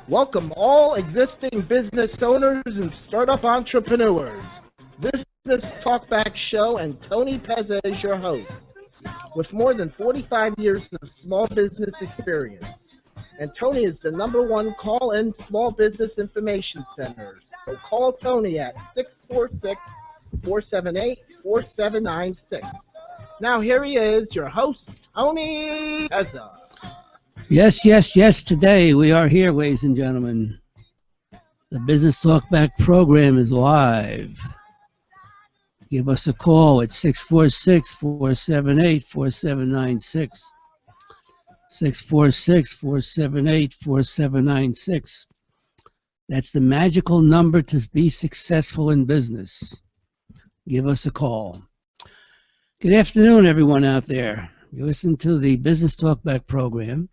Welcome all existing business owners and startup entrepreneurs. This is Talkback Show, and Tony Pezza is your host. With more than 45 years of small business experience, and Tony is the #1 call-in small business information center. So call Tony at 646-478-4796. Now here he is, your host, Tony Pezza. Yes. Today we are here, ladies and gentlemen. The Business Talkback program is live. Give us a call at 646-478-4796. 646-478-4796. That's the magical number to be successful in business. Give us a call. Good afternoon, everyone out there. You listen to the Business Talkback program.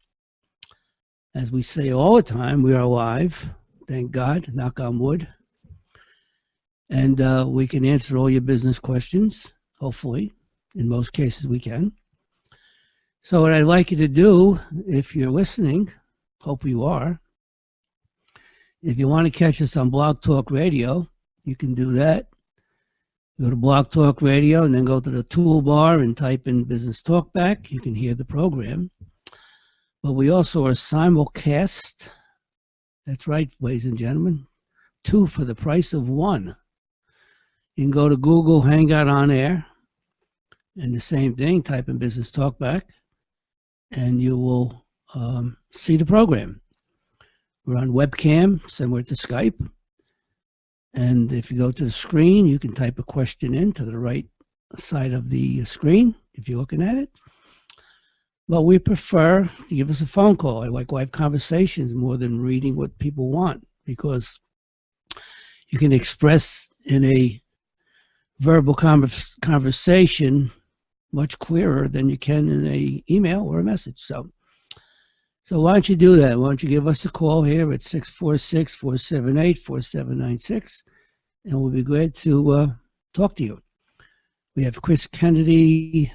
As we say all the time, we are live. Thank God, knock on wood. And we can answer all your business questions, hopefully. In most cases, we can. So what I'd like you to do, if you're listening, hope you are, if you want to catch us on Blog Talk Radio, you can do that. Go to Blog Talk Radio and then go to the toolbar and type in Business Talkback. You can hear the program. But we also are simulcast. That's right, ladies and gentlemen. 2 for the price of 1. You can go to Google Hangout on Air, and the same thing, type in Business Talkback, and you will see the program. We're on webcam, similar to Skype. And if you go to the screen, you can type a question in to the right side of the screen, if you're looking at it. But we prefer to give us a phone call. I like live conversations more than reading what people want, because you can express in a verbal conversation much clearer than you can in an email or a message. So why don't you do that? Why don't you give us a call here at 646-478-4796, and we'll be glad to talk to you. We have Chris Kennedy,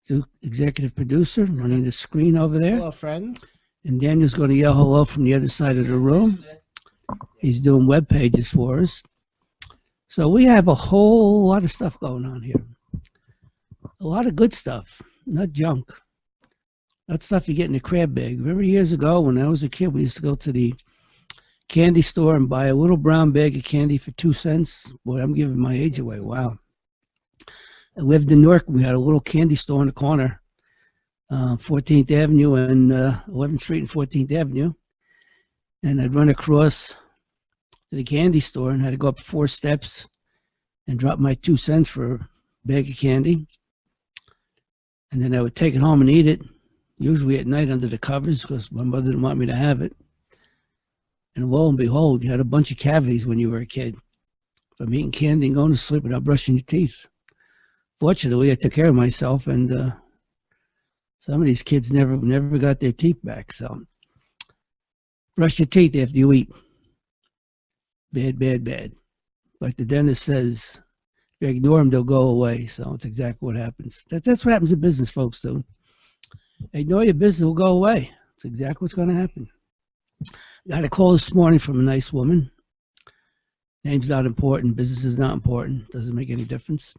the executive producer, running the screen over there. Hello, friends. And Daniel's going to yell hello from the other side of the room. He's doing web pages for us. So we have a whole lot of stuff going on here. A lot of good stuff, not junk. That stuff you get in a crab bag. Remember years ago when I was a kid, we used to go to the candy store and buy a little brown bag of candy for 2 cents. Boy, I'm giving my age away. Wow. I lived in Newark. We had a little candy store on the corner, 14th Avenue and 11th Street and 14th Avenue. And I'd run across to the candy store and had to go up 4 steps and drop my 2 cents for a bag of candy. And then I would take it home and eat it, usually at night under the covers, because my mother didn't want me to have it. And lo and behold, you had a bunch of cavities when you were a kid from eating candy and going to sleep without brushing your teeth. Fortunately, I took care of myself, and some of these kids never got their teeth back. So brush your teeth after you eat. Bad. Like the dentist says, if you ignore them, they'll go away. So it's exactly what happens. That's what happens in business, folks, do. Ignore your business, will go away. It's exactly what's going to happen. I got a call this morning from a nice woman. Name's not important. Business is not important. Doesn't make any difference.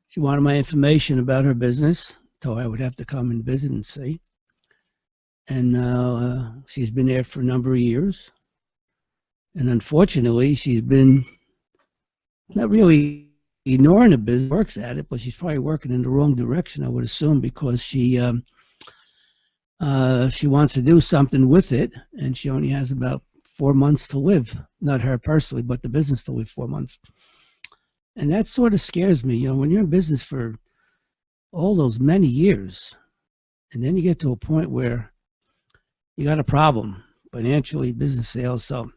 She wanted my information about her business, told I would have to come and visit and see. And she's been there for a number of years. And unfortunately, she's been not really ignoring the business, works at it, but she's probably working in the wrong direction, I would assume, because she wants to do something with it, and she only has about 4 months to live. Not her personally, but the business to live 4 months. And that sort of scares me. You know, when you're in business for all those many years, and then you get to a point where you got a problem financially, business sales. So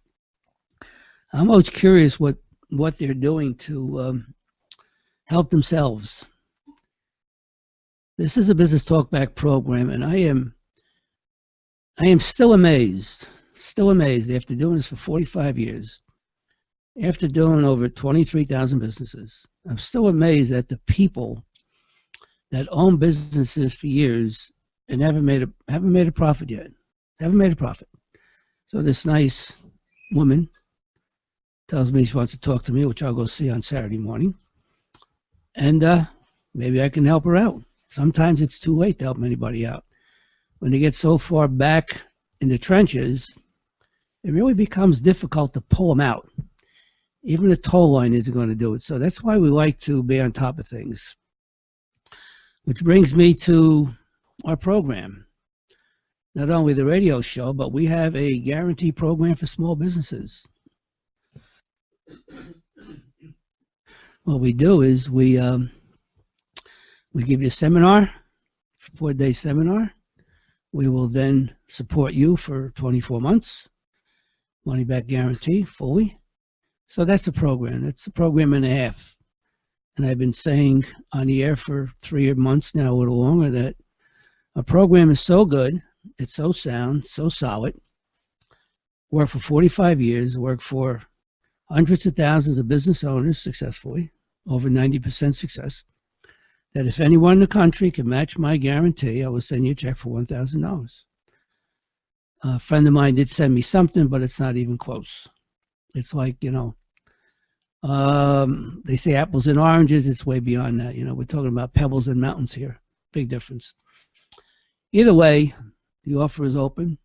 I'm always curious what they're doing to help themselves. This is a Business Talkback program, and I am still amazed after doing this for 45 years. After doing over 23,000 businesses, I'm still amazed at the people that own businesses for years and haven't made a profit yet. Haven't made a profit. So this nice woman tells me she wants to talk to me, which I'll go see on Saturday morning. And maybe I can help her out. Sometimes it's too late to help anybody out. When they get so far back in the trenches, it really becomes difficult to pull them out. Even a toll line isn't going to do it. So that's why we like to be on top of things. Which brings me to our program. Not only the radio show, but we have a guarantee program for small businesses. What we do is we give you a seminar, 4-day seminar. We will then support you for 24 months, money back guarantee fully. So that's a program. That's a program and a half. And I've been saying on the air for 3 months now, a little longer, that a program is so good, it's so sound, so solid. Worked for 45 years, worked for hundreds of thousands of business owners successfully, over 90% success, that if anyone in the country can match my guarantee, I will send you a check for $1,000. A friend of mine did send me something, but it's not even close. It's like, they say apples and oranges. It's way beyond that. We're talking about pebbles and mountains here. Big difference. Either way, the offer is open,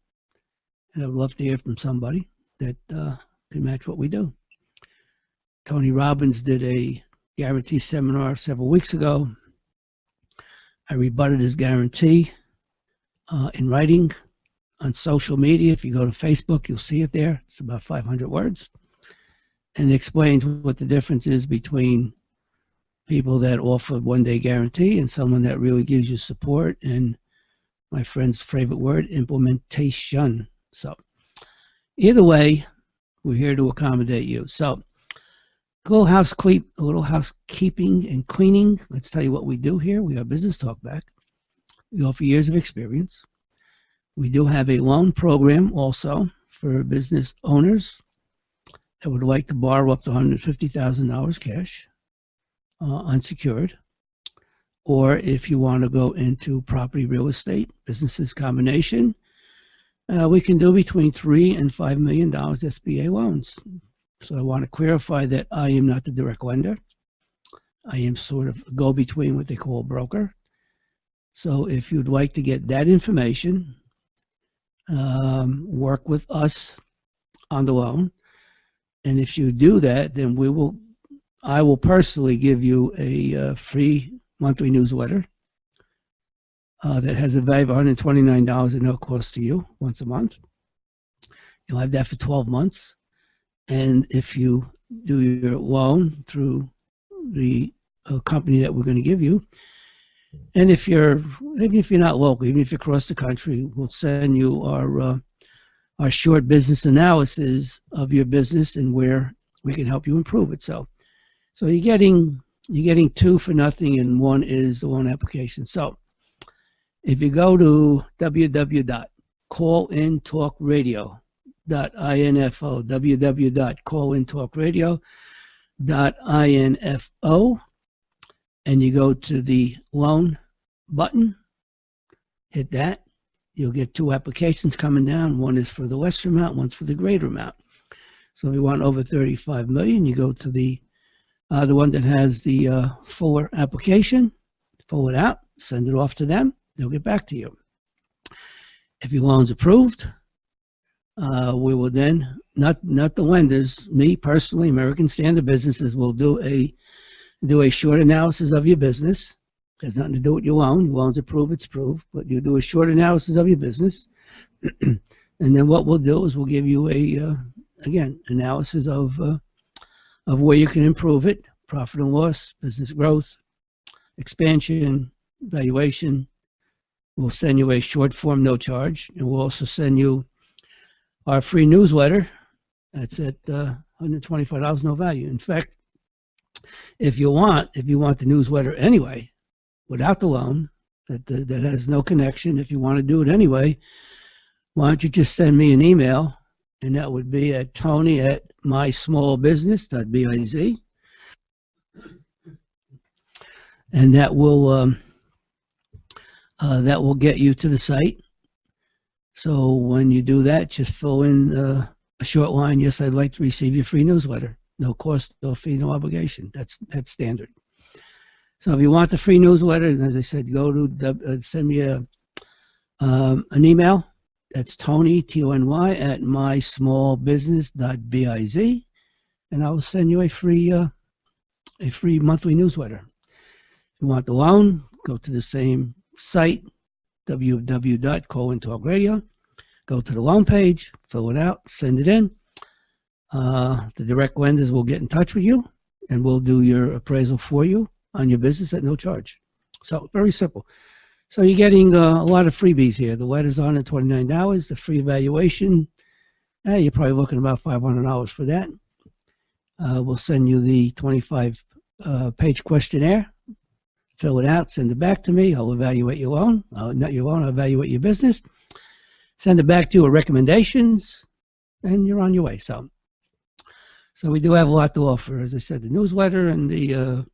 and I would love to hear from somebody that can match what we do. Tony Robbins did a guarantee seminar several weeks ago. I rebutted his guarantee in writing on social media. If you go to Facebook, you'll see it there. It's about 500 words. And it explains what the difference is between people that offer one-day guarantee and someone that really gives you support and, my friend's favorite word, implementation. So either way, we're here to accommodate you. So a little housekeeping and cleaning. Let's tell you what we do here. We have Business Talkback. We offer years of experience. We do have a loan program also for business owners that would like to borrow up to $150,000 cash, unsecured. Or if you want to go into property real estate, businesses combination, we can do between $3 and $5 million SBA loans. So I want to clarify that I am not the direct lender. I am sort of a go-between, what they call a broker. So if you'd like to get that information, work with us on the loan. And if you do that, then I will personally give you a free monthly newsletter that has a value of $129 at no cost to you once a month. You'll have that for 12 months. And if you do your loan through the company that we're going to give you, and even if you're not local, even if you're across the country, we'll send you our short business analysis of your business and where we can help you improve it. So you're getting 2 for nothing, and 1 is the loan application. So if you go to www.callintalkradio.info, www.callintalkradio.info, and you go to the loan button, hit that. You'll get 2 applications coming down. 1 is for the lesser amount, 1's for the greater amount. So if you want over $35 million, you go to the one that has the fuller application, fill it out, send it off to them. They'll get back to you. If your loan's approved, we will then, not the lenders, me personally, American Standard Businesses, will do a short analysis of your business. It has nothing to do with your loan. Your loan's approved, it's approved, but you do a short analysis of your business. And then what we'll do is we'll give you again, analysis of where you can improve it, profit and loss, business growth, expansion, valuation. We'll send you a short form, no charge, and we'll also send you our free newsletter. That's at $125, no value. In fact, if you want the newsletter anyway, without the loan, that has no connection, if you want to do it anyway, why don't you just send me an email, and that would be at tony@mysmallbusiness.biz, and that will get you to the site. So when you do that, just fill in a short line. Yes, I'd like to receive your free newsletter. No cost, no fee, no obligation. That's standard. So if you want the free newsletter, as I said, go to send me an email. That's Tony, Tony, at mysmallbusiness.biz, and I will send you a free monthly newsletter. If you want the loan, go to the same site, www.cointalkradio. Go to the loan page, fill it out, send it in. The direct lenders will get in touch with you, and we'll do your appraisal for you on your business at no charge. So very simple. So you're getting a lot of freebies here. The letter's on at $29. The free evaluation, you're probably looking about $500 for that. We'll send you the 25-page questionnaire. Fill it out, send it back to me. I'll evaluate your loan. Not your loan, I'll evaluate your business. Send it back to you with recommendations, and you're on your way. So we do have a lot to offer. As I said, the newsletter and the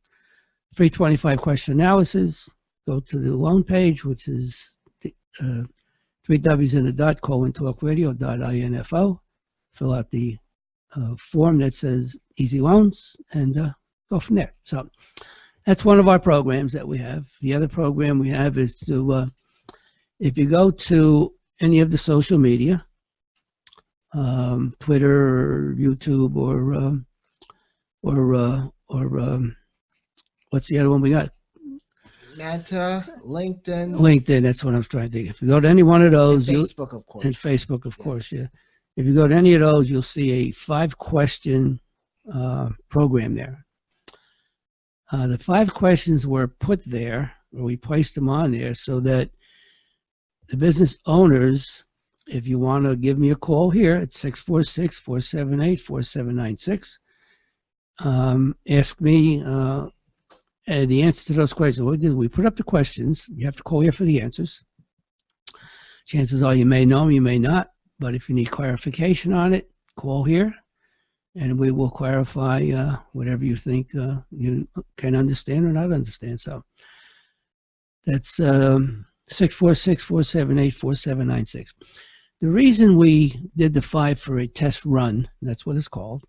free 25-question analysis. Go to the loan page, which is 3 W's in a dot, cointalkradio.info. Fill out the form that says Easy Loans, and go from there. So that's one of our programs that we have. The other program we have is to, if you go to any of the social media, Twitter, or YouTube, or what's the other one we got? Meta, LinkedIn. LinkedIn, that's what I was trying to think. If you go to any one of those, and Facebook, of course. And Facebook, of course, yeah. If you go to any of those, you'll see a 5-question program there. The 5 questions were put there, or we placed them on there, so that the business owners, if you want to give me a call here at 646-478-4796, ask me the answer to those questions. What we did, we put up the questions. You have to call here for the answers. Chances are you may know them, you may not, but if you need clarification on it, call here, and we will clarify whatever you think you can understand or not understand. So that's 646-478-4796. The reason we did the 5 for a test run, that's what it's called,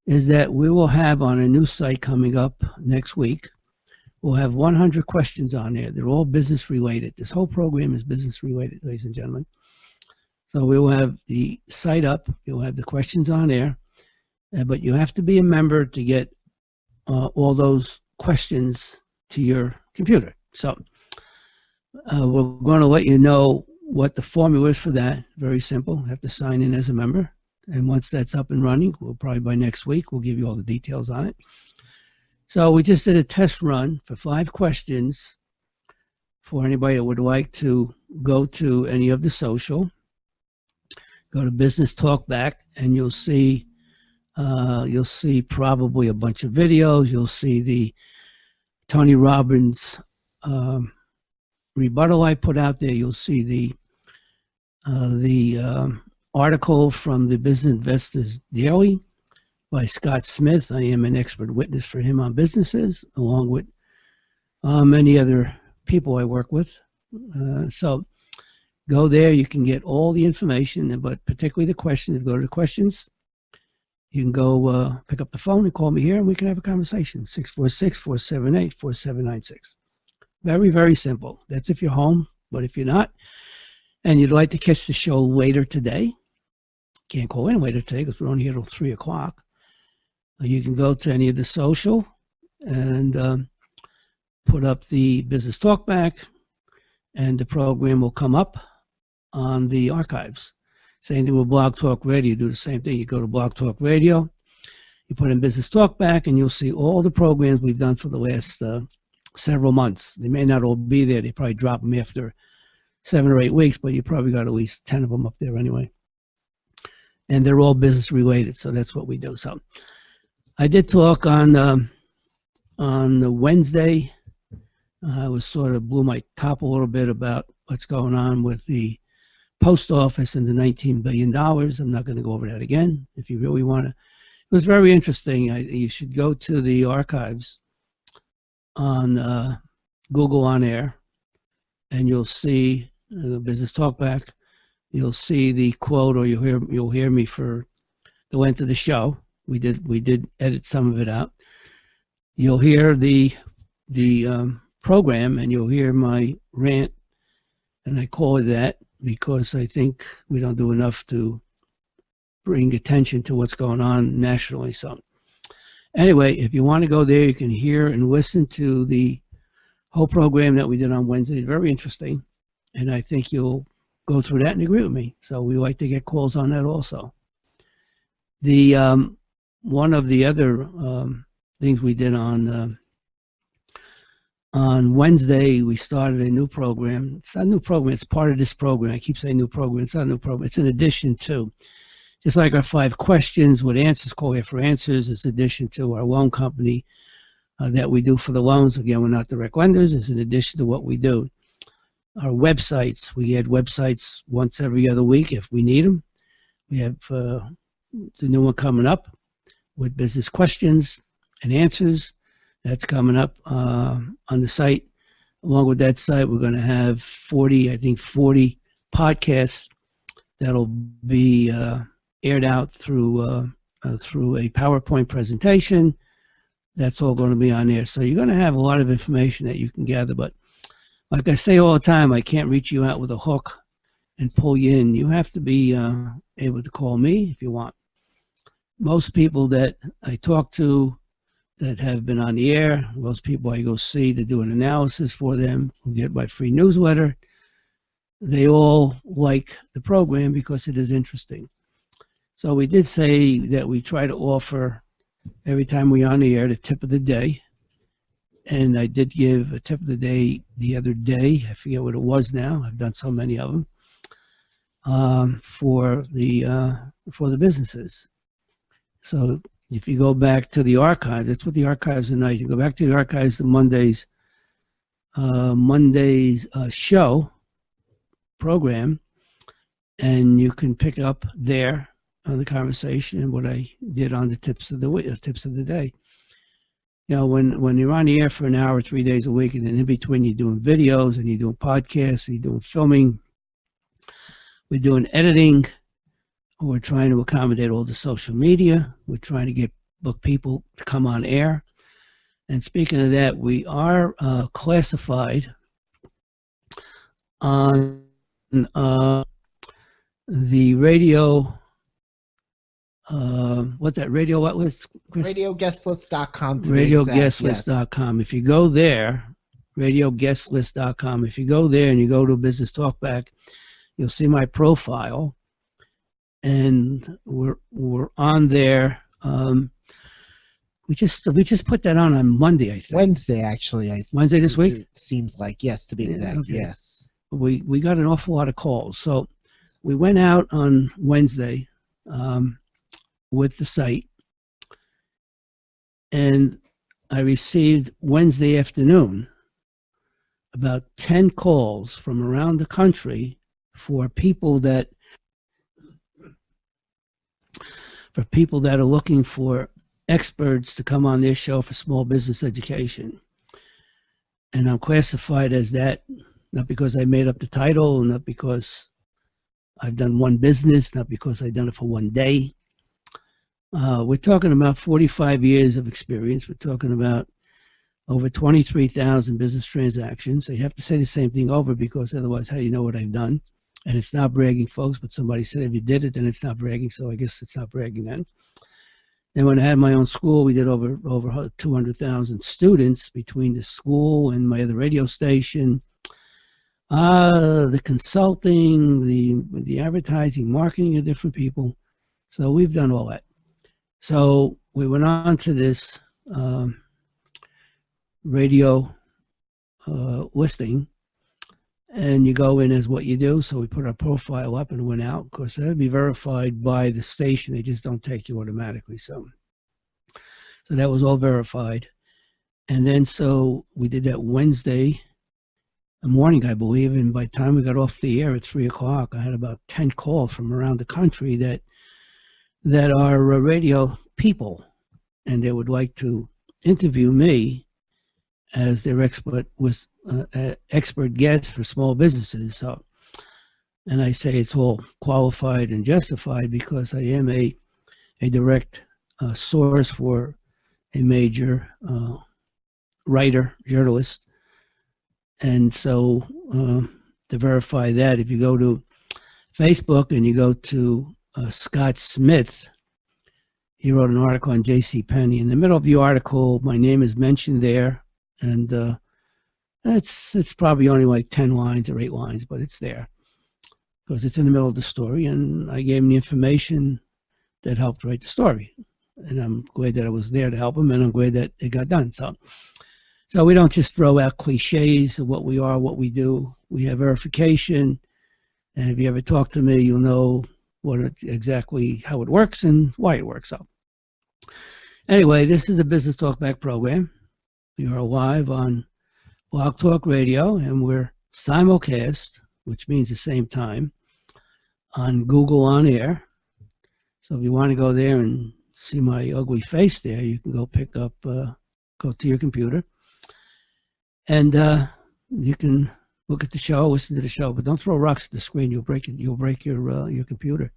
is that we will have on a new site coming up next week, we'll have 100 questions on there. They're all business related. This whole program is business related, ladies and gentlemen. So we will have the site up, you'll have the questions on there, but you have to be a member to get all those questions to your computer. So we're going to let you know what the formula is for that. Very simple. You have to sign in as a member. And once that's up and running, we'll probably by next week, we'll give you all the details on it. So we just did a test run for 5 questions for anybody that would like to go to any of the social. Go to Business Talkback, and you'll see probably a bunch of videos. You'll see the Tony Robbins rebuttal I put out there. You'll see the article from the Business Investors Daily by Scott Smith. I am an expert witness for him on businesses, along with many other people I work with. So go there. You can get all the information, but particularly the questions. If you go to the questions, you can go pick up the phone and call me here, and we can have a conversation. 646-478-4796. Very, very simple. That's if you're home, but if you're not, and you'd like to catch the show later today, can't call in later today because we're only here till 3 o'clock. You can go to any of the social and put up the Business Talkback, and the program will come up on the archives. Same thing with Blog Talk Radio. You do the same thing. You go to Blog Talk Radio, you put in Business Talkback, and you'll see all the programs we've done for the last several months. They may not all be there. They probably drop them after 7 or 8 weeks, but you probably got at least 10 of them up there anyway. And they're all business related, so that's what we do. So I did talk on the Wednesday. I was sort of blew my top a little bit about what's going on with the post office and the $19 billion. I'm not going to go over that again. If you really want to, it was very interesting. You should go to the archives on Google On Air, and you'll see the Business Talkback. you'll see the quote, or you'll hear me for the length of the show. We did edit some of it out. You'll hear the program, and you'll hear my rant, and I call it that because I think we don't do enough to bring attention to what's going on nationally. So anyway, if you want to go there, you can hear and listen to the whole program that we did on Wednesday. Very interesting, and I think you'll go through that and agree with me. So we like to get calls on that also. The one of the other things we did on Wednesday, we started a new program. It's not a new program. It's part of this program. I keep saying new program. It's not a new program. It's an addition to. Just like our 5 questions with answers, call here for answers, it's addition to our loan company that we do for the loans. Again, we're not direct lenders. It's an addition to what we do. Our websites, we add websites once every other week if we need them. We have the new one coming up with business questions and answers. That's coming up on the site. Along with that site, we're going to have 40 podcasts that'll be aired out through a PowerPoint presentation. That's all going to be on there. So you're going to have a lot of information that you can gather. But like I say all the time, I can't reach you out with a hook and pull you in. You have to be able to call me if you want. Most people that I talk to that have been on the air, most people I go see to do an analysis for them, who get my free newsletter, they all like the program because it is interesting. So we did say that we try to offer, every time we're on the air, the tip of the day. And I did give a tip of the day the other day. I forget what it was now. I've done so many of them for the businesses. So if you go back to the archives, that's what the archives are nice. You go back to the archives, the Monday's show program, and you can pick up there on the conversation and what I did on the tips of the day. You know, when you're on the air for an hour, 3 days a week, and then in between you're doing videos and you're doing podcasts and you're doing filming, we're doing editing, we're trying to accommodate all the social media, we're trying to book people to come on air. And speaking of that, we are classified on the radio. What's that? Radio what list, Chris? RadioGuestList.com. RadioGuestList.com. If you go there, RadioGuestList.com. If you go there and you go to Business Talkback, you'll see my profile, and we're on there. We just put that on Monday, I think. Wednesday, actually. Wednesday this week? It seems like, yes, to be exact, okay. Yes. We got an awful lot of calls. So we went out on Wednesday with the site, and I received Wednesday afternoon about 10 calls from around the country for people that are looking for experts to come on their show for small business education. And I'm classified as that, not because I made up the title, not because I've done one business, not because I've done it for one day. We're talking about 45 years of experience. We're talking about over 23,000 business transactions. So you have to say the same thing over, because otherwise how do you know what I've done? And it's not bragging, folks, but somebody said if you did it, then it's not bragging, so I guess it's not bragging then. And when I had my own school, we did over 200,000 students between the school and my other radio station, the consulting, the advertising, marketing of different people. So we've done all that. So we went on to this radio listing, and you go in as what you do. So we put our profile up and went out. Of course, that would be verified by the station. They just don't take you automatically. So that was all verified. And then so we did that Wednesday morning, I believe, and by the time we got off the air at 3 o'clock, I had about 10 calls from around the country that are radio people, and they would like to interview me as their expert guest for small businesses. So And I say it's all qualified and justified because I am a direct source for a major writer, journalist. And so to verify that, if you go to Facebook and you go to Scott Smith, he wrote an article on J.C. Penney. In the middle of the article, my name is mentioned there, and it's probably only like 10 lines or 8 lines, but it's there because it's in the middle of the story, and I gave him the information that helped write the story. And I'm glad that I was there to help him, and I'm glad that it got done. So we don't just throw out cliches of what we are, what we do. We have verification, and if you ever talk to me, you'll know exactly how it works and why it works. So anyway, this is a Business Talkback program. We are live on Blog Talk Radio, and we're simulcast, which means the same time, on Google On Air. So if you want to go there and see my ugly face there, you can go pick up, go to your computer, and you can look at the show, listen to the show, but don't throw rocks at the screen. You'll break it. You'll break your computer.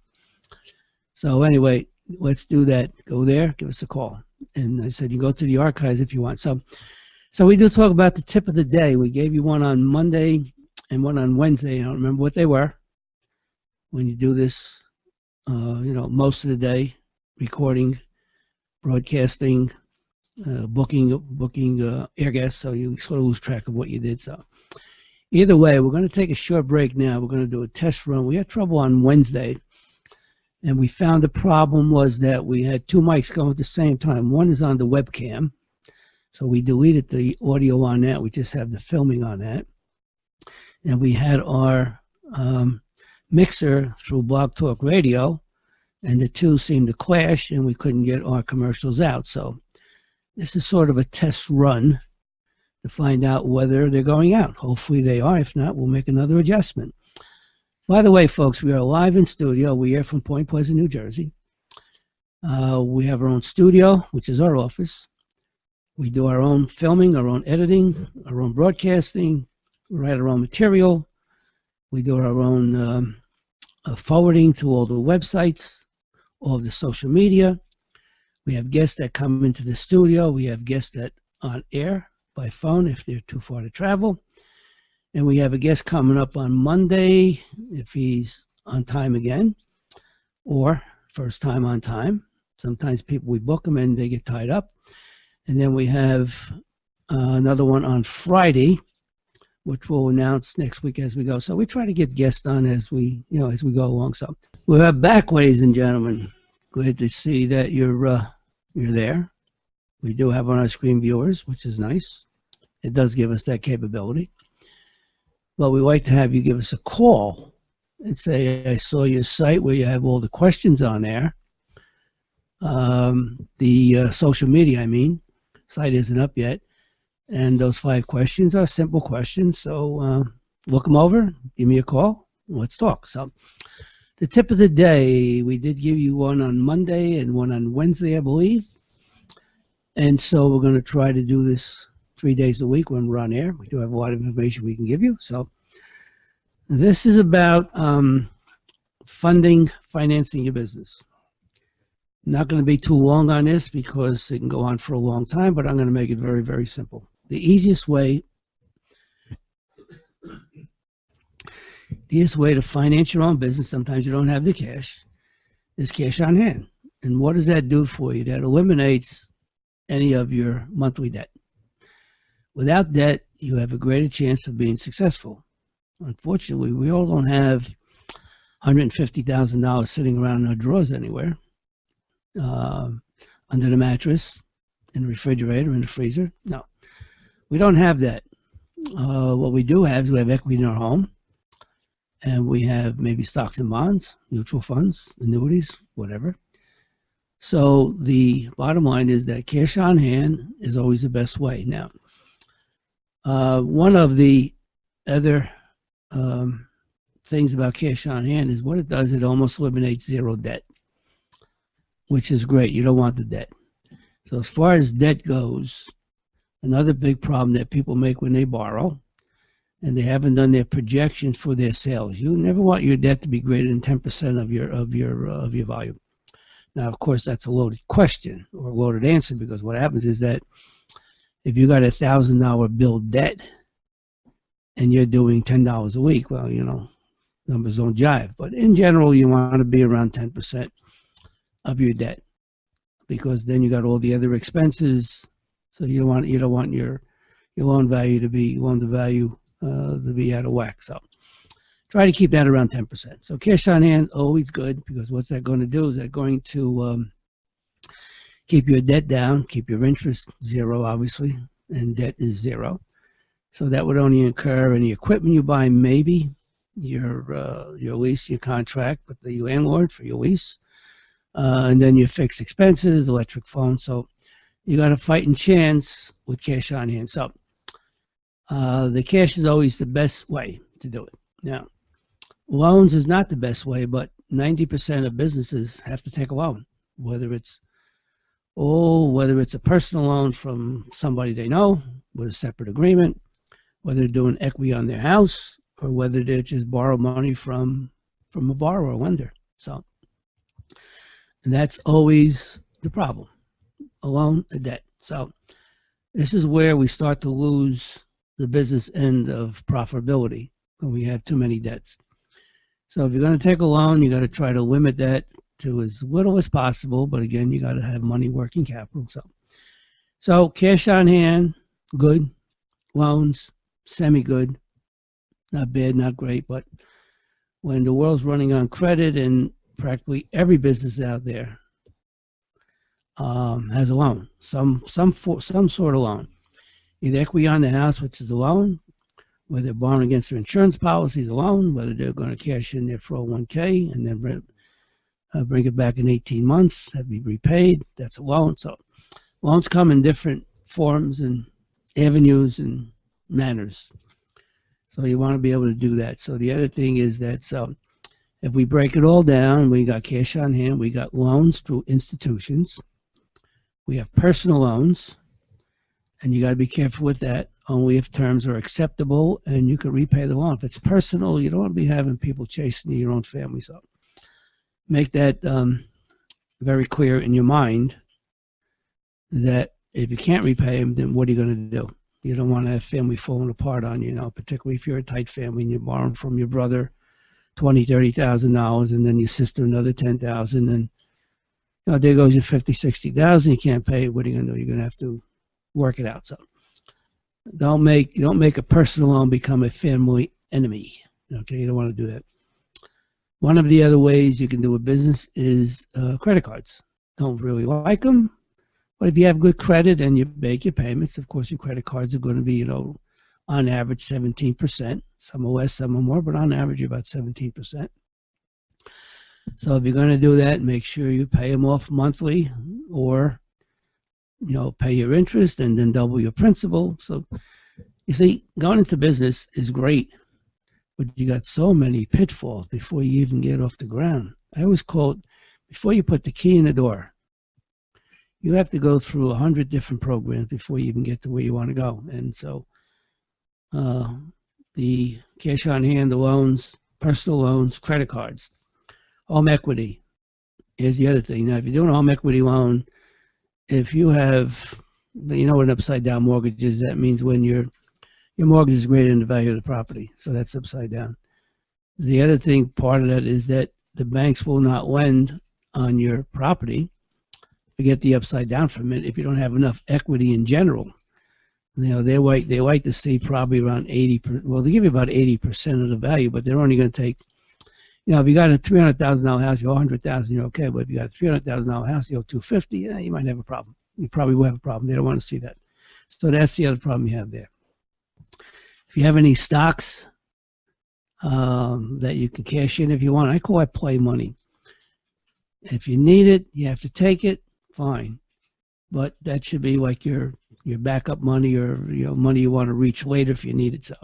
So anyway, let's do that. Go there, give us a call. And I said you go to the archives if you want. So we do talk about the tip of the day. We gave you one on Monday and one on Wednesday. I don't remember what they were. When you do this, most of the day, recording, broadcasting, booking air guests, so you sort of lose track of what you did. So either way, we're going to take a short break now. We're going to do a test run. We had trouble on Wednesday, and we found the problem was that we had 2 mics going at the same time. One is on the webcam, so we deleted the audio on that. We just have the filming on that. And we had our mixer through Blog Talk Radio, and the two seemed to clash, and we couldn't get our commercials out. So this is sort of a test run to find out whether they're going out. Hopefully they are. If not, we'll make another adjustment. By the way, folks, we are live in studio. We are from Point Pleasant, New Jersey. We have our own studio, which is our office. We do our own filming, our own editing, our own broadcasting. We write our own material. We do our own forwarding to all the websites, all of the social media. We have guests that come into the studio. We have guests that on air by phone if they're too far to travel. And we have a guest coming up on Monday if he's on time again, or first time on time. Sometimes people, we book them and they get tied up. And then we have another one on Friday, which we'll announce next week as we go. So we try to get guests on as we go along. So we're back, ladies and gentlemen. Glad to see that you're there. We do have on our screen viewers, which is nice. It does give us that capability. But we like to have you give us a call and say, I saw your site where you have all the questions on there. The social media, I mean, site isn't up yet. And those 5 questions are simple questions. So look them over, give me a call, let's talk. So the tip of the day, we did give you one on Monday and one on Wednesday, I believe. And so we're going to try to do this 3 days a week when we're on air. We do have a lot of information we can give you. So this is about financing your business. Not going to be too long on this because it can go on for a long time, but I'm going to make it very, very simple. The easiest way to finance your own business, sometimes you don't have the cash, is cash on hand. And what does that do for you? That eliminates any of your monthly debt. Without debt, you have a greater chance of being successful. Unfortunately, we all don't have $150,000 sitting around in our drawers anywhere, under the mattress, in the refrigerator, in the freezer. No, we don't have that. What we do have is we have equity in our home, and we have maybe stocks and bonds, mutual funds, annuities, whatever. So the bottom line is that cash on hand is always the best way. Now, one of the other things about cash on hand is what it does, it almost eliminates zero debt, which is great. You don't want the debt. So as far as debt goes, another big problem that people make when they borrow and they haven't done their projections for their sales. You never want your debt to be greater than 10% of your volume. Now, of course, that's a loaded question or a loaded answer, because what happens is that if you got $1,000 bill debt and you're doing $10 a week, well, numbers don't jive. But in general, you want to be around 10% of your debt, because then you got all the other expenses. So you don't want your loan value to be out of whack. So try to keep that around 10%. So cash on hand, always good, because what's that going to do? Is that going to keep your debt down, keep your interest zero, obviously, and debt is zero. So that would only incur any equipment you buy, maybe your lease, your contract with the landlord for your lease, and then your fixed expenses, electric, phone. So you got a fighting chance with cash on hand. So the cash is always the best way to do it. Now, loans is not the best way, but 90% of businesses have to take a loan, whether it's a personal loan from somebody they know with a separate agreement, whether they're doing equity on their house, or whether they just borrow money from a borrower, a lender. So, and that's always the problem: a loan, a debt. So this is where we start to lose the business end of profitability, when we have too many debts. So if you're going to take a loan, you got to try to limit that to as little as possible. But again, you got to have money, working capital. So cash on hand, good. Loans, semi-good. Not bad, not great. But when the world's running on credit, and practically every business out there has a loan, some sort of loan. Either equity on the house, which is a loan, whether they're borrowing against their insurance policies, a loan, whether they're going to cash in their 401k and then bring it back in 18 months, have to be repaid, that's a loan. So loans come in different forms and avenues and manners. So you want to be able to do that. So the other thing is that if we break it all down, we got cash on hand, we got loans through institutions, we have personal loans, and you got to be careful with that. Only if terms are acceptable and you can repay the loan. If it's personal, you don't want to be having people chasing your own family. So make that very clear in your mind, that if you can't repay them, then what are you going to do? You don't want to have family falling apart on you, particularly if you're a tight family and you're borrowing from your brother $20,000, $30,000, and then your sister another $10,000, and there goes your $50,000, $60,000. You can't pay it. What are you going to do? You're going to have to work it out. So don't make a personal loan become a family enemy. Okay, you don't want to do that. One of the other ways you can do a business is credit cards. Don't really like them, but if you have good credit and you make your payments, of course your credit cards are going to be, on average 17%. Some are less, some are more, but on average about 17%. So if you're going to do that, make sure you pay them off monthly, or pay your interest and then double your principal. So you see, going into business is great, but you got so many pitfalls before you even get off the ground. I always call it, before you put the key in the door, you have to go through 100 different programs before you even get to where you want to go. And so the cash on hand, the loans, personal loans, credit cards, home equity. Here's the other thing. Now, if you're doing a home equity loan, if you have, what an upside down mortgage is, that means when your mortgage is greater than the value of the property. So that's upside down. The other thing, part of that, is that the banks will not lend on your property. Forget the upside down for a minute. If you don't have enough equity in general, they like to see probably around 80%. Well, they give you about 80% of the value, but they're only going to take, if you got a $300,000 house, you owe $100,000, you're okay. But if you got a $300,000 house, you owe $250,000, you might have a problem. You probably will have a problem. They don't want to see that. So that's the other problem you have there. If you have any stocks that you can cash in if you want, I call it play money. If you need it, you have to take it, fine. But that should be like your backup money, or money you want to reach later if you need it. So.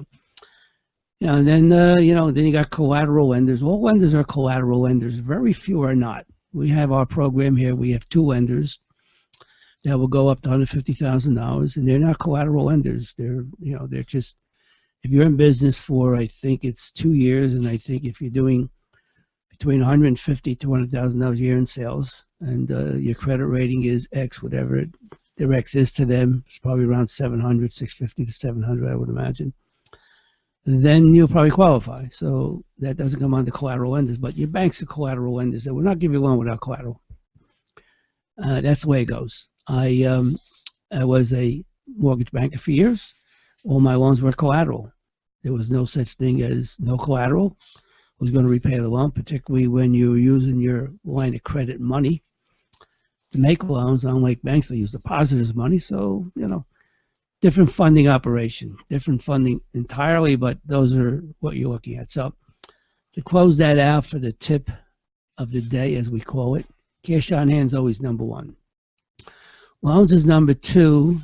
And then then you got collateral lenders. All lenders are collateral lenders. Very few are not. We have our program here. We have 2 lenders that will go up to $150,000, and they're not collateral lenders. They're just if you're in business for, I think it's 2 years, and I think if you're doing between 150 to $200,000 a year in sales, and your credit rating is X, whatever their X is to them, it's probably around 700, 650 to 700, I would imagine. Then you'll probably qualify. So that doesn't come under collateral lenders, but your banks are collateral lenders. They will not give you a loan without collateral. That's the way it goes. I was a mortgage banker for years. All my loans were collateral. There was no such thing as no collateral. Who's going to repay the loan, particularly when you're using your line of credit money to make loans. Unlike banks, they use depositors' money. So, different funding operation, different funding entirely, but those are what you're looking at. So to close that out for the tip of the day, as we call it, cash on hand is always number one. Loans is number two.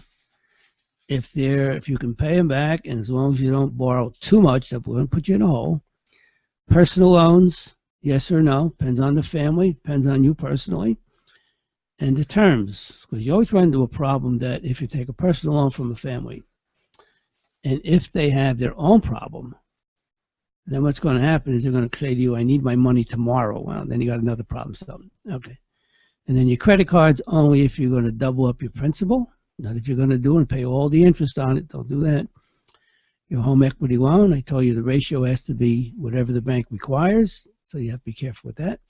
If you can pay them back, and as long as you don't borrow too much, that will put you in a hole. Personal loans, yes or no, depends on the family, depends on you personally. And the terms, because you always run into a problem that if you take a personal loan from a family, and if they have their own problem, then what's going to happen is they're going to say to you, I need my money tomorrow. Well, then you got another problem. So, okay. And then your credit cards only if you're going to double up your principal, not if you're going to do and pay all the interest on it. Don't do that. Your home equity loan, I told you the ratio has to be whatever the bank requires, so you have to be careful with that.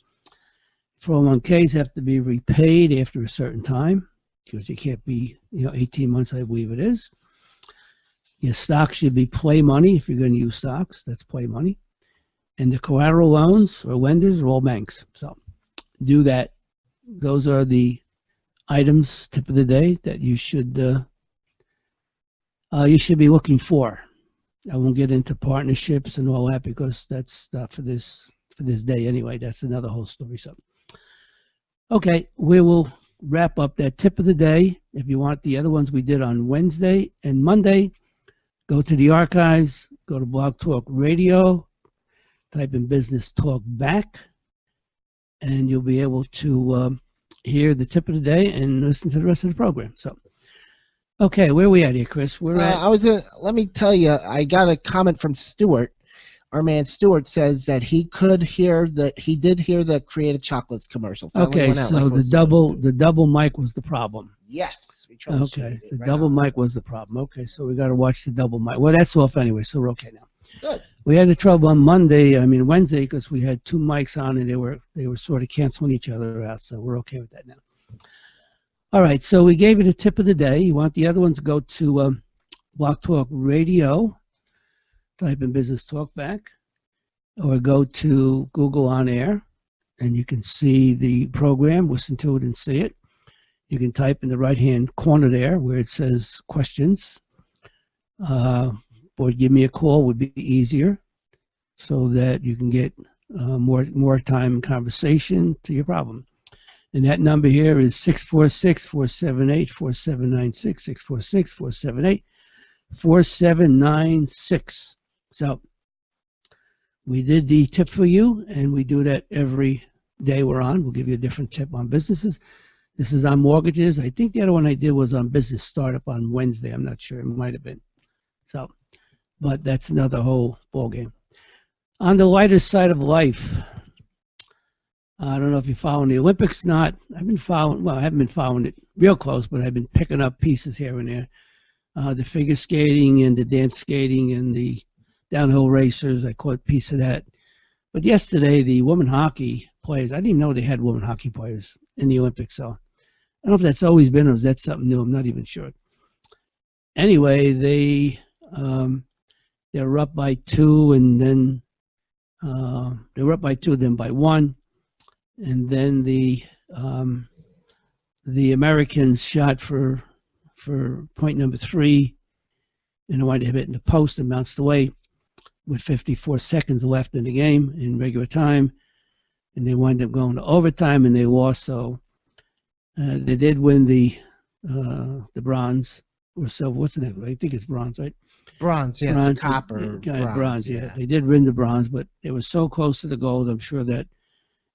401ks have to be repaid after a certain time, because you can't be, 18 months, I believe it is. Your stocks should be play money if you're going to use stocks. That's play money. And the collateral loans or lenders are all banks. So do that. Those are the items, tip of the day, that you should be looking for. I won't get into partnerships and all that because that's not for this day anyway. That's another whole story. So, okay, we will wrap up that tip of the day. If you want the other ones we did on Wednesday and Monday, go to the archives, go to Blog Talk Radio, type in Business Talk Back, and you'll be able to hear the tip of the day and listen to the rest of the program. So. Okay, where are we at here, Chris? We're at... let me tell you, I got a comment from Stuart. Our man Stuart says that he did hear the Creative Chocolates commercial. Okay, so the double mic was the problem. Yes. Okay, the double mic was the problem. Okay, so we got to watch the double mic. Well, that's off anyway, so we're okay now. Good. We had the trouble on Wednesday, because we had two mics on and they were sort of canceling each other out, so we're okay with that now. All right, so we gave you the tip of the day. You want the other ones, go to Blog Talk Radio, type in Business Talk Back, or go to Google On Air, and you can see the program, listen to it and see it. You can type in the right-hand corner there where it says questions, or give me a call would be easier so that you can get more time and conversation to your problem. And that number here is 646-478-4796, 646-478-4796. So we did the tip for you, and we do that every day we're on. We'll give you a different tip on businesses. This is on mortgages. I think the other one I did was on business startup on Wednesday. I'm not sure. It might have been. So, but that's another whole ballgame. On the lighter side of life, I don't know if you're following the Olympics or not. I haven't been following it real close, but I've been picking up pieces here and there. The figure skating and the dance skating and the downhill racers, I caught a piece of that. But yesterday, the women hockey players, I didn't even know they had women hockey players in the Olympics. So I don't know if that's always been or is that something new. I'm not even sure. Anyway, they were up by 2, and then they were up by 2, then by 1. And then the Americans shot for point number 3, and wind up hitting the post and bounced away with 54 seconds left in the game in regular time, and they wind up going to overtime and they lost. So they did win the bronze or silver. What's the name? I think it's bronze, right? Bronze, yeah, bronze, it's copper. Bronze, yeah. They did win the bronze, but they were so close to the gold. I'm sure that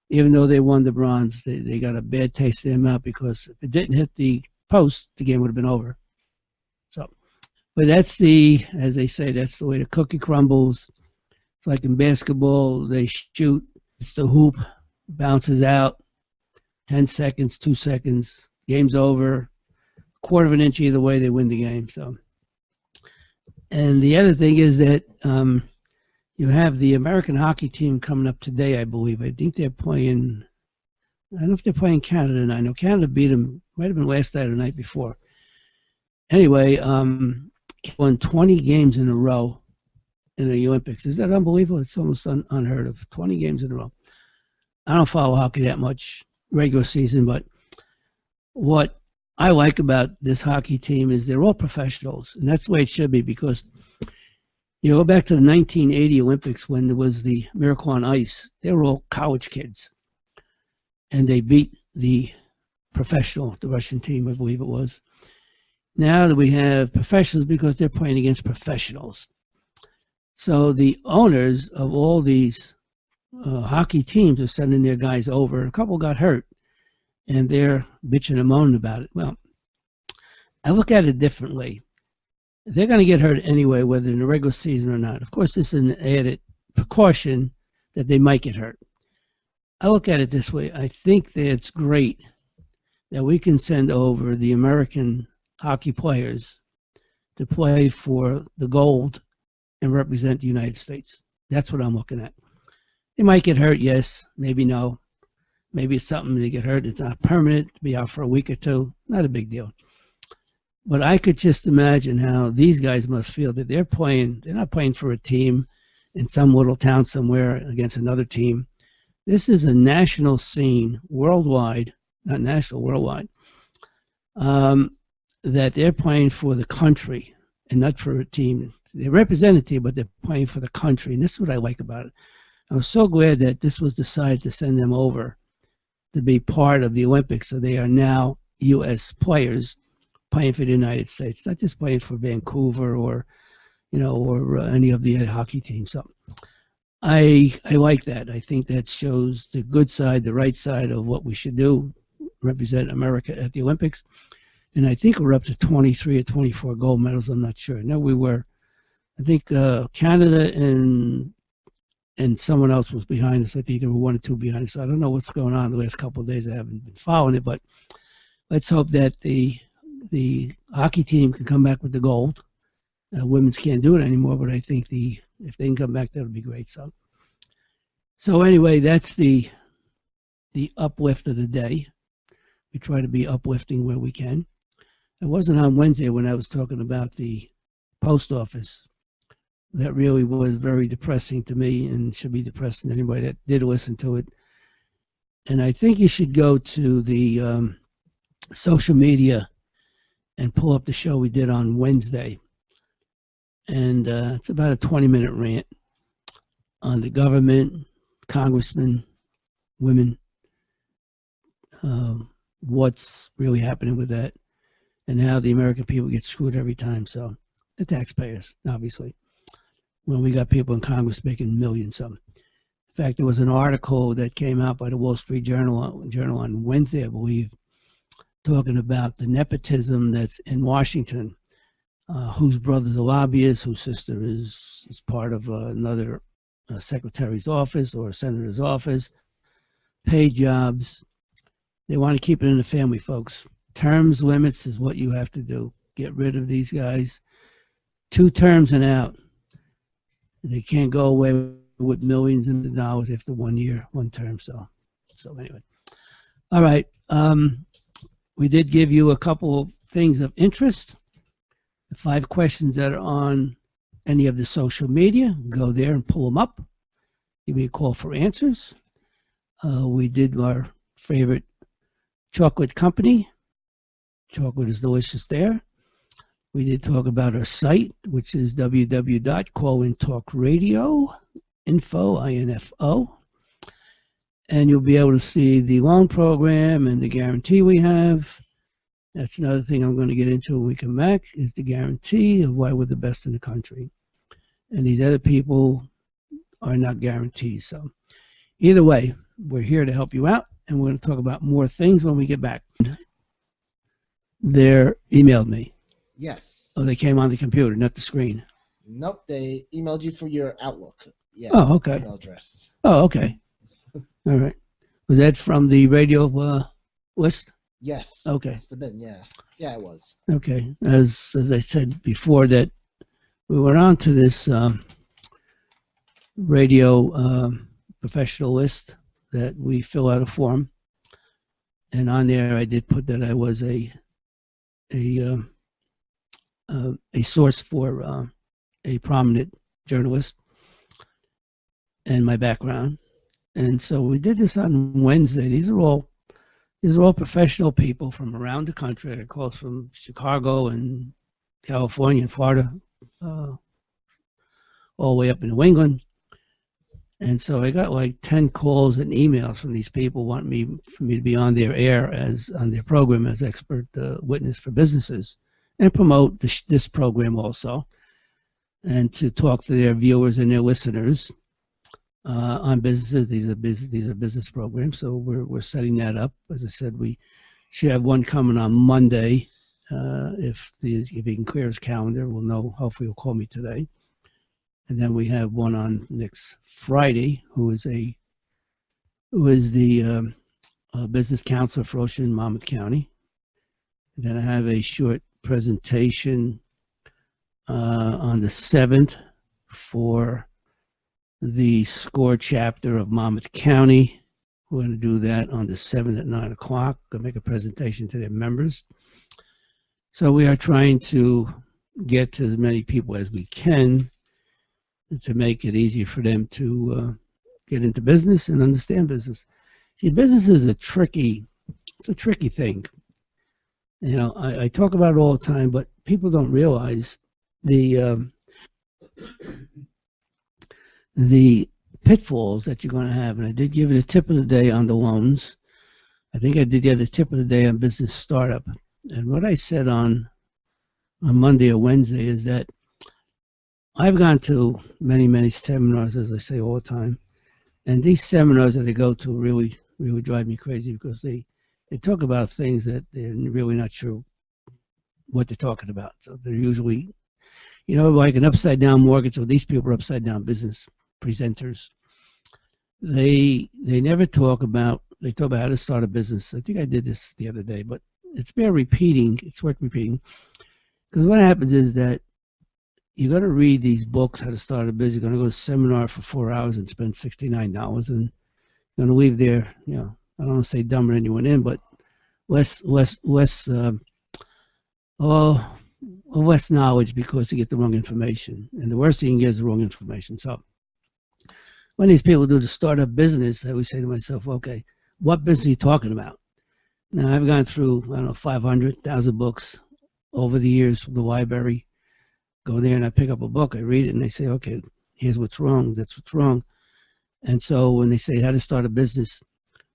even though they won the bronze, they got a bad taste in their mouth, because if it didn't hit the post, the game would have been over. So But that's the, as they say, that's the way the cookie crumbles. It's like in basketball, they shoot, it's the hoop, bounces out, 10 seconds, 2 seconds, game's over. Quarter of an inch either way, they win the game. So, and the other thing is that you have the American hockey team coming up today, I believe. I think they're playing, I don't know if they're playing Canada tonight. I know Canada beat them, might have been last night or the night before. Anyway, won 20 games in a row in the Olympics. Is that unbelievable? It's almost unheard of. 20 games in a row. I don't follow hockey that much, regular season, but what I like about this hockey team is they're all professionals, and that's the way it should be, because you go back to the 1980 Olympics when there was the Miracle on Ice. They were all college kids, and they beat the professional, the Russian team, I believe it was. Now that we have professionals, because they're playing against professionals. So the owners of all these hockey teams are sending their guys over. A couple got hurt, and they're bitching and moaning about it. Well, I look at it differently. They're going to get hurt anyway, whether in the regular season or not. Of course, this is an added precaution that they might get hurt. I look at it this way. I think that it's great that we can send over the American hockey players to play for the gold and represent the United States. That's what I'm looking at. They might get hurt, yes, maybe no. Maybe it's something they get hurt. It's not permanent, be out for a week or two. Not a big deal. But I could just imagine how these guys must feel that they're not playing for a team in some little town somewhere against another team. This is a national scene worldwide, not national, worldwide, that they're playing for the country and not for a team. They represent a team, but they're playing for the country. And this is what I like about it. I was so glad that this was decided to send them over to be part of the Olympics. So they are now U.S. players playing for the United States, not just playing for Vancouver or, or any of the hockey teams. So I like that. I think that shows the good side, the right side of what we should do, represent America at the Olympics. And I think we're up to 23 or 24 gold medals. I'm not sure. No, we were. I think Canada and someone else was behind us. I think there were 1 or 2 behind us. I don't know what's going on the last couple of days. I haven't been following it, but let's hope that the hockey team can come back with the gold. Women's can't do it anymore, but I think if they can come back, that'll be great. So anyway, that's the uplift of the day. We try to be uplifting where we can. It wasn't on Wednesday when I was talking about the post office. That really was very depressing to me and should be depressing to anybody that did listen to it. And I think you should go to the social media and pull up the show we did on Wednesday. And it's about a 20-minute rant on the government, congressmen, women, what's really happening with that, and how the American people get screwed every time. So the taxpayers, obviously, when we got people in Congress making millions. So, in fact, there was an article that came out by the Wall Street Journal on Wednesday, I believe, talking about the nepotism that's in Washington, whose brother's a lobbyist, whose sister is part of another secretary's office or a senator's office, paid jobs. They want to keep it in the family, folks. Terms limits is what you have to do. Get rid of these guys. 2 terms and out. They can't go away with millions of dollars after 1 year, 1 term. So anyway. All right. We did give you a couple of things of interest. The 5 questions that are on any of the social media, go there and pull them up. Give me a call for answers. We did our favorite chocolate company. Chocolate is delicious there. We did talk about our site, which is www.callin-talk-radio.info. And you'll be able to see the loan program and the guarantee we have. That's another thing I'm going to get into when we come back, is the guarantee of why we're the best in the country. And these other people are not guarantees. So either way, we're here to help you out, and we're going to talk about more things when we get back. They emailed me. Yes. Oh, they came on the computer, not the screen. Nope, they emailed you for your Outlook. Yeah. Oh, okay. Email address. Oh, okay. All right. Was that from the radio list? Yes. Okay. Must have been, yeah. Yeah, it was. Okay. As I said before, that we went on to this radio professional list that we fill out a form, and on there I did put that I was a source for a prominent journalist and my background. And so we did this on Wednesday. These are all professional people from around the country. I calls from Chicago and California and Florida, all the way up in New England. And so I got like 10 calls and emails from these people wanting for me to be on their air on their program as expert witness for businesses and promote this program also, and to talk to their viewers and their listeners on businesses. These are business programs, so we're setting that up. As I said, we should have one coming on Monday. If he can clear his calendar, we'll know. Hopefully, he'll call me today. And then we have one on next Friday, who is the business counselor for Ocean and Monmouth County. And then I have a short presentation on the 7th for the SCORE chapter of Monmouth County. We're going to do that on the 7th at 9 o'clock. Going to make a presentation to their members. So we are trying to get to as many people as we can to make it easier for them to get into business and understand business. See, business is a tricky thing. You know, I talk about it all the time, but people don't realize the pitfalls that you're going to have. And I did give it a tip of the day on the loans. I think I did get a tip of the day on business startup. And what I said on Monday or Wednesday is that I've gone to many seminars, as I say all the time, and these seminars that I go to really drive me crazy because they talk about things that they're really not sure what they're talking about. So they're usually, you know, like an upside down mortgage, or these people are upside down business presenters. They never talk about, they talk about how to start a business. I think I did this the other day, but it's worth repeating, because what happens is that you're going to read these books, how to start a business. You're going to go to a seminar for 4 hours and spend $69, and you're going to leave there, you know, I don't want to say dumber than you went in, but less knowledge because you get the wrong information. And the worst thing you can get is the wrong information. So when these people do the startup business, I always say to myself, okay, what business are you talking about? Now, I've gone through, 500,000 books over the years from the library. Go there and I pick up a book, I read it, and they say, okay, here's what's wrong, that's what's wrong. And so when they say how to start a business,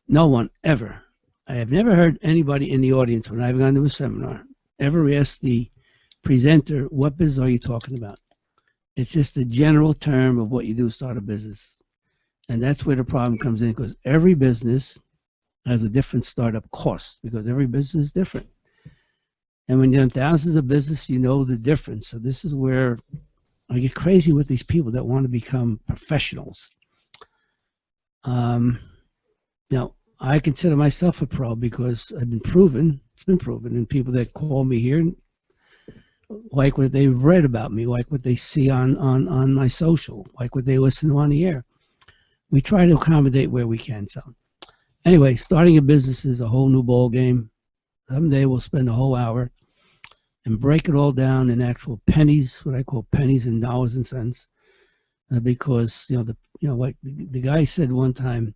no one ever, I have never heard anybody in the audience when I've gone to a seminar ever ask the presenter, what business are you talking about? It's just a general term of what you do to start a business. And that's where the problem comes in, because every business has a different startup cost, because every business is different. And when you're in thousands of business, you know the difference. So this is where I get crazy with these people that want to become professionals. Now, I consider myself a pro because I've been proven, it's been proven, and people that call me here like what they've read about me, like what they see on my social, like what they listen to on the air. We try to accommodate where we can. So anyway, starting a business is a whole new ball game. Someday we'll spend a whole hour and break it all down in actual pennies, what I call pennies and dollars and cents, because like the guy said one time,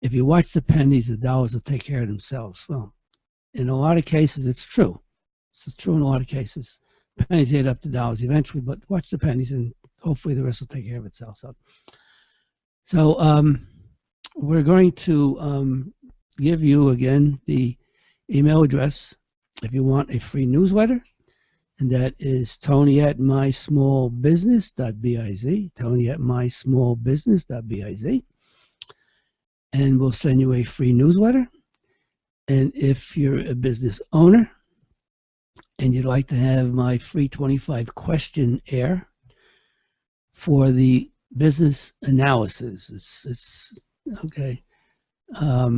if you watch the pennies, the dollars will take care of themselves. Well, in a lot of cases, it's true. It's true in a lot of cases. Pennies add up to dollars eventually, but watch the pennies, and hopefully the rest will take care of itself. So we're going to give you again the email address if you want a free newsletter, and that is tony@mysmallbusiness.biz, tony@mysmallbusiness.biz, and we'll send you a free newsletter. And if you're a business owner and you'd like to have my free 25 questionnaire for the business analysis, it's okay.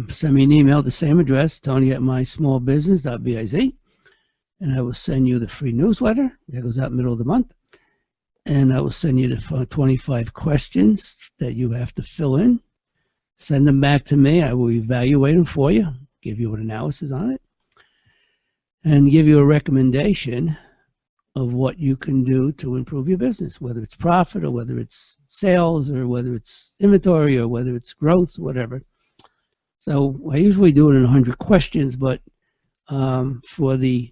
Send me an email at the same address, tony@mysmallbusiness.biz, and I will send you the free newsletter that goes out middle of the month. And I will send you the 25 questions that you have to fill in. Send them back to me. I will evaluate them for you, give you an analysis on it, and give you a recommendation of what you can do to improve your business, whether it's profit or whether it's sales or whether it's inventory or whether it's growth, whatever. So I usually do it in 100 questions, but for the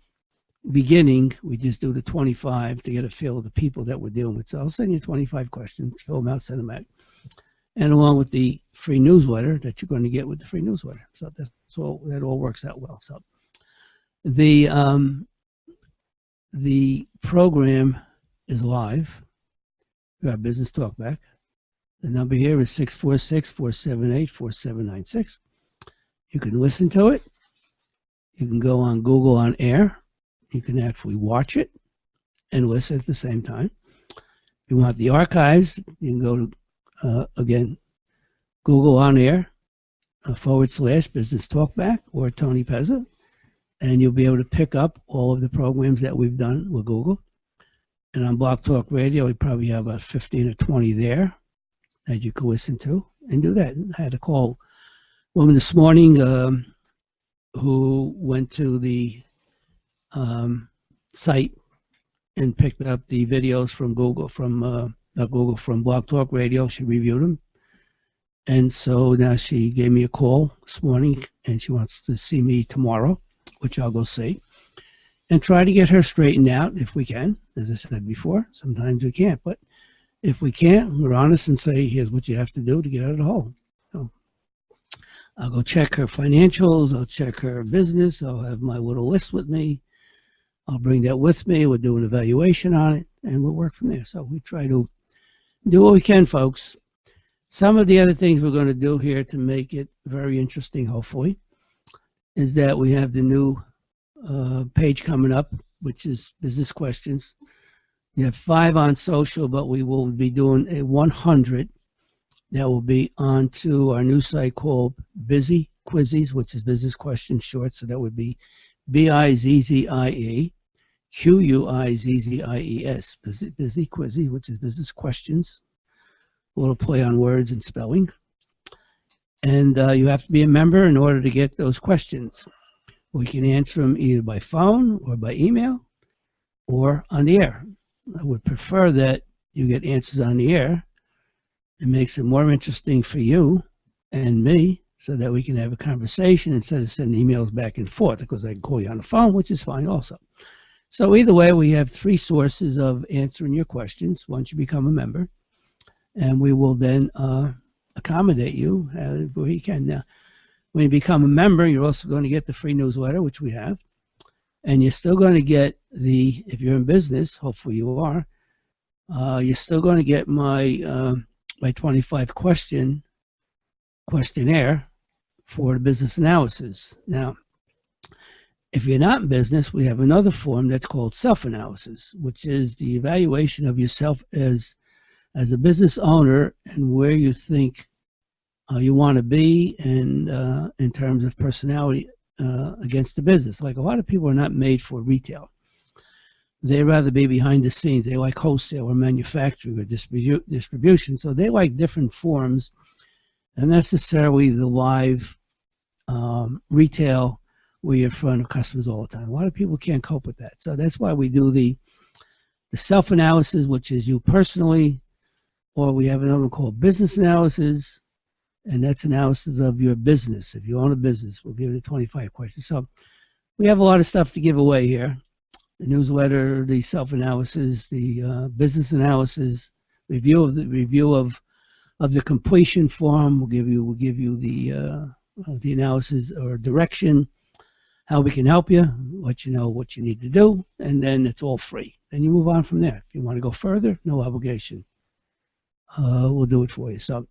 beginning, we just do the 25 to get a feel of the people that we're dealing with. So I'll send you 25 questions, fill them out, send them back. And along with the free newsletter that you're going to get with the free newsletter. So that all works out well. So the program is live. We got Business Talkback. The number here is 646-478-4796. You can listen to it. You can go on Google on Air. You can actually watch it and listen at the same time. If you want the archives, you can go to, again, Google on Air / Business Talkback or Tony Pezza, and you'll be able to pick up all of the programs that we've done with Google. And on Blog Talk Radio, we probably have about 15 or 20 there that you can listen to and do that. I had to call a woman this morning who went to the site and picked up the videos from Google, from Blog Talk Radio. She reviewed them. And so now she gave me a call this morning, and she wants to see me tomorrow, which I'll go see, and try to get her straightened out if we can. As I said before, sometimes we can't, but if we can't, we're honest and say, here's what you have to do to get out of the hole. So I'll go check her financials, I'll check her business, I'll have my little list with me, I'll bring that with me, we'll do an evaluation on it, and we'll work from there. So we try to do what we can, folks. Some of the other things we're going to do here to make it very interesting, hopefully, is that we have the new page coming up, which is business questions. You have 5 on social, but we will be doing a 100 that will be onto our new site called Busy Quizzes, which is business questions short. So that would be BIZZIE QUIZZIES, Busy Quizzes, which is business questions. A little play on words and spelling. And you have to be a member in order to get those questions. We can answer them either by phone or by email or on the air. I would prefer that you get answers on the air. It makes it more interesting for you and me so that we can have a conversation instead of sending emails back and forth, because I can call you on the phone, which is fine also. So either way, we have 3 sources of answering your questions once you become a member, and we will then accommodate you however we can. Now, when you become a member, you're also going to get the free newsletter, which we have, and you're still going to get the, if you're in business, hopefully you are, you're still going to get my my 25 questionnaire for the business analysis. Now, if you're not in business, we have another form that's called self-analysis, which is the evaluation of yourself as a business owner and where you think you want to be, and in terms of personality against the business. Like, a lot of people are not made for retail. They rather be behind the scenes. They like wholesale or manufacturing or distribution. So they like different forms, and necessarily the live retail where you're in front of customers all the time. A lot of people can't cope with that. So that's why we do the self-analysis, which is you personally, or we have another one called business analysis, and that's analysis of your business. If you own a business, we'll give you 25 questions. So we have a lot of stuff to give away here. The newsletter, the self-analysis, the business analysis, review of the completion form. We'll give you the analysis or direction, how we can help you, let you know what you need to do, and then it's all free. Then you move on from there. If you want to go further, no obligation. We'll do it for you. So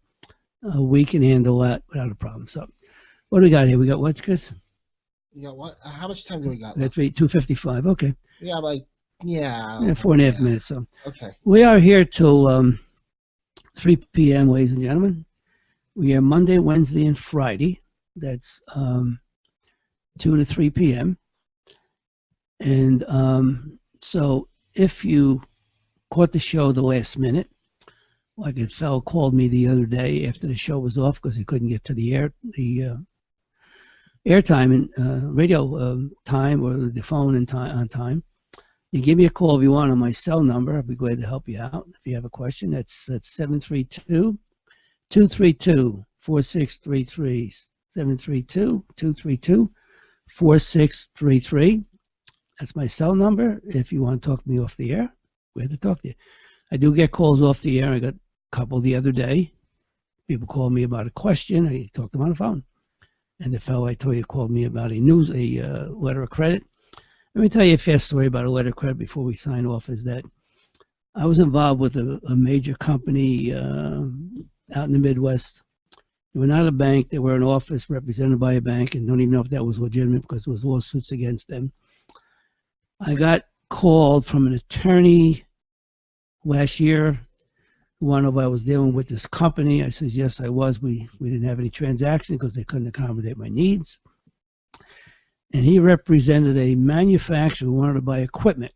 we can handle that without a problem. So what do we got here? We got what, Chris? Yeah, what? How much time do we got? That's 2:55. Okay. Yeah, yeah. 4.5 minutes. So Okay. we are here till 3 p.m., ladies and gentlemen. We are Monday, Wednesday, and Friday. That's 2 to 3 p.m. And so if you caught the show the last minute, like a fellow called me the other day after the show was off because he couldn't get to the airtime and radio time or the phone on time. You give me a call if you want on my cell number. I'll be glad to help you out. If you have a question, that's 732-232-4633. 732-232-4633. That's my cell number. If you want to talk to me off the air, glad to talk to you. I do get calls off the air. I got a couple the other day. People call me about a question. I talk to them on the phone. And the fellow I told you called me about a letter of credit. Let me tell you a fast story about a letter of credit before we sign off. Is that I was involved with a major company out in the Midwest. They were not a bank. They were an office represented by a bank, and don't even know if that was legitimate because there was lawsuits against them. I got called from an attorney last year who wanted to know if I was dealing with this company. I said, yes, I was. We didn't have any transaction because they couldn't accommodate my needs. And he represented a manufacturer who wanted to buy equipment.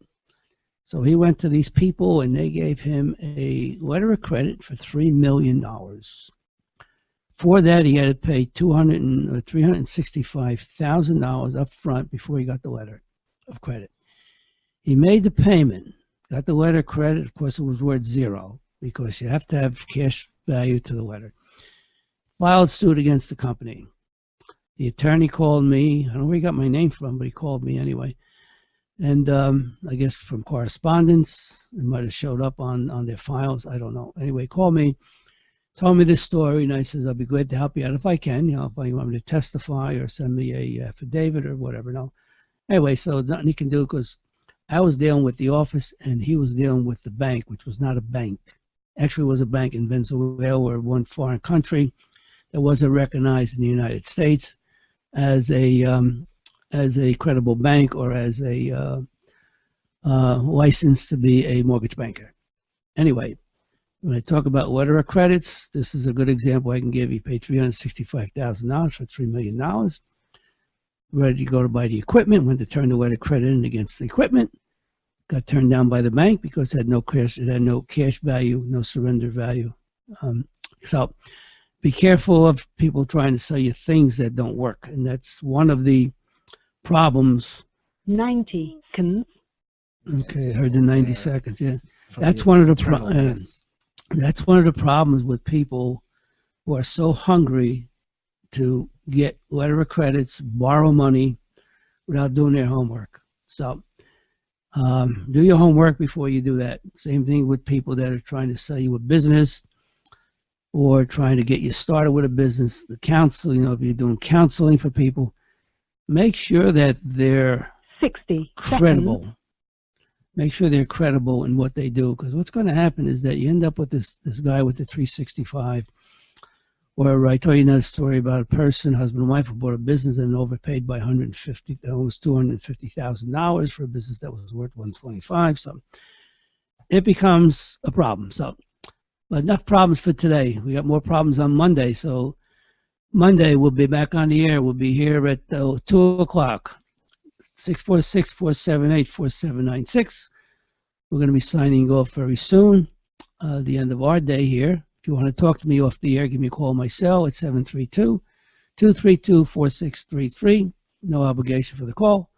So he went to these people, and they gave him a letter of credit for $3 million. For that, he had to pay $365,000 up front before he got the letter of credit. He made the payment, got the letter of credit. Of course, it was worth zero because you have to have cash value to the letter. Filed suit against the company. The attorney called me. I don't know where he got my name from, but he called me anyway. And I guess from correspondence, it might have showed up on their files. I don't know. Anyway, called me, told me this story, and I says, I'll be glad to help you out if I can. You know, if you want me to testify or send me a affidavit or whatever. No. Anyway, so nothing he can do because I was dealing with the office and he was dealing with the bank, which was not a bank. Actually, it was a bank in Venezuela or one foreign country that wasn't recognized in the United States as a credible bank or as a license to be a mortgage banker. Anyway, when I talk about letter of credits, this is a good example I can give. He paid $365,000 for $3 million. Ready to go to buy the equipment, went to turn the letter of credit in against the equipment. Got turned down by the bank because it had no cash value, no surrender value. So be careful of people trying to sell you things that don't work. And that's one of the problems. 90 seconds. Okay, I heard the 90 seconds, yeah. That's one of the problems with people who are so hungry to get letter of credits, borrow money without doing their homework. So do your homework before you do that. Same thing with people that are trying to sell you a business or trying to get you started with a business. The counsel, you know, if you're doing counseling for people, make sure that they're 60 credible. seconds. Make sure they're credible in what they do, because what's going to happen is that you end up with this guy with the 365. Or I told you another story about a person, husband and wife, who bought a business and overpaid by almost $250,000 for a business that was worth $125. So it becomes a problem. So, but enough problems for today. We got more problems on Monday. So Monday we'll be back on the air. We'll be here at 2 o'clock. 646-478-4796. We're going to be signing off very soon. The end of our day here. If you want to talk to me off the air, give me a call on my cell at 732-232-4633. No obligation for the call.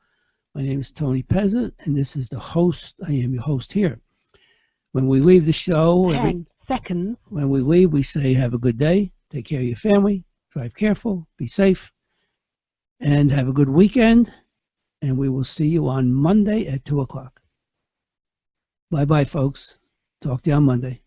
My name is Tony Pezza, and this is the host. I am your host here. When we leave the show, 10 seconds. When we leave, we say have a good day, take care of your family, drive careful, be safe, and have a good weekend. And we will see you on Monday at 2 o'clock. Bye-bye, folks. Talk to you on Monday.